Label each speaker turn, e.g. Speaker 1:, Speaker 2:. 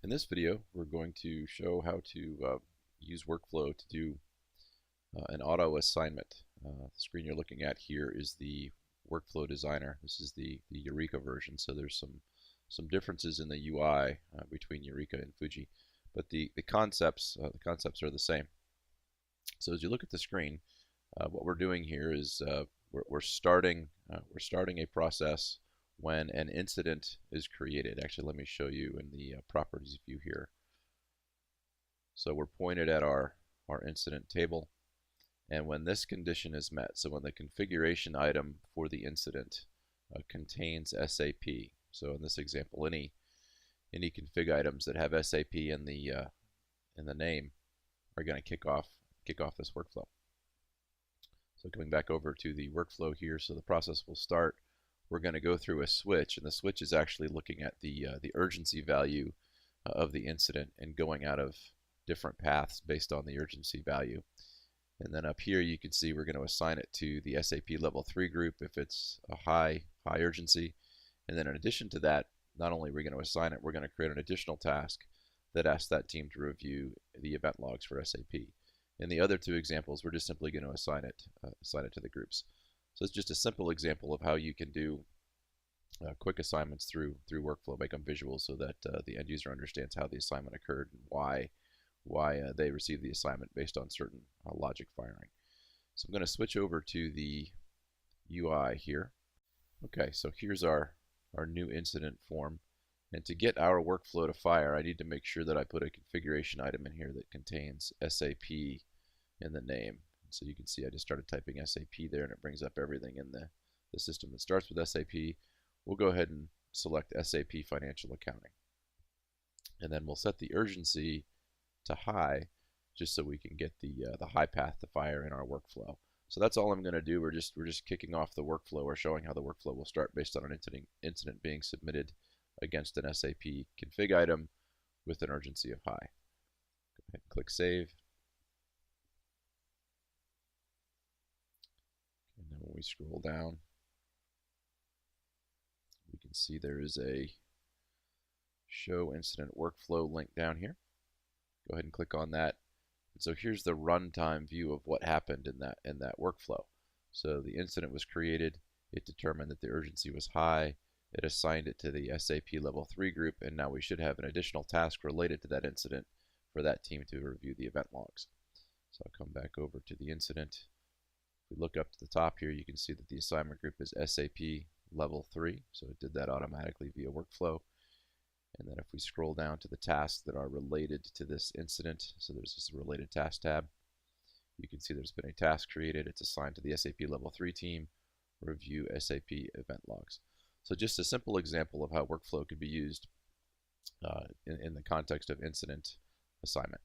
Speaker 1: In this video, we're going to show how to use workflow to do an auto assignment. The screen you're looking at here is the Workflow Designer. This is the Eureka version, so there's some differences in the UI between Eureka and Fuji, but the concepts are the same. So as you look at the screen, what we're doing here is we're starting a process when an incident is created. Actually, let me show you in the properties view here. So we're pointed at our incident table, and when this condition is met, so when the configuration item for the incident contains SAP, so in this example, any config items that have SAP in the name are going to kick off this workflow. So coming back over to the workflow here, so the process will start. We're going to go through a switch, and the switch is actually looking at the urgency value of the incident and going out of different paths based on the urgency value. And then up here you can see we're going to assign it to the SAP level 3 group if it's a high urgency. And then in addition to that, not only are we going to assign it, we're going to create an additional task that asks that team to review the event logs for SAP. In the other two examples, we're just simply going to assign it to the groups. So it's just a simple example of how you can do quick assignments through workflow, make them visual so that the end user understands how the assignment occurred and why they received the assignment based on certain logic firing. So I'm going to switch over to the UI here. Okay, so here's our new incident form. And to get our workflow to fire, I need to make sure that I put a configuration item in here that contains SAP in the name. So you can see I just started typing SAP there, and it brings up everything in the system that starts with SAP. We'll go ahead and select SAP Financial Accounting. And then we'll set the urgency to high, just so we can get the high path to fire in our workflow. So that's all I'm going to do. We're just kicking off the workflow, or showing how the workflow will start based on an incident being submitted against an SAP config item with an urgency of high. Go ahead and click Save. And then when we scroll down, we can see there is a Show Incident Workflow link down here. Go ahead and click on that. And so here's the runtime view of what happened in that workflow. So the incident was created. It determined that the urgency was high. It assigned it to the SAP level 3 group, and now we should have an additional task related to that incident for that team to review the event logs. So I'll come back over to the incident. If we look up to the top here, you can see that the assignment group is SAP level 3, so it did that automatically via workflow. And then if we scroll down to the tasks that are related to this incident, so there's this related task tab, you can see there's been a task created. It's assigned to the SAP level 3 team, review SAP event logs. So just a simple example of how workflow could be used in the context of incident assignment.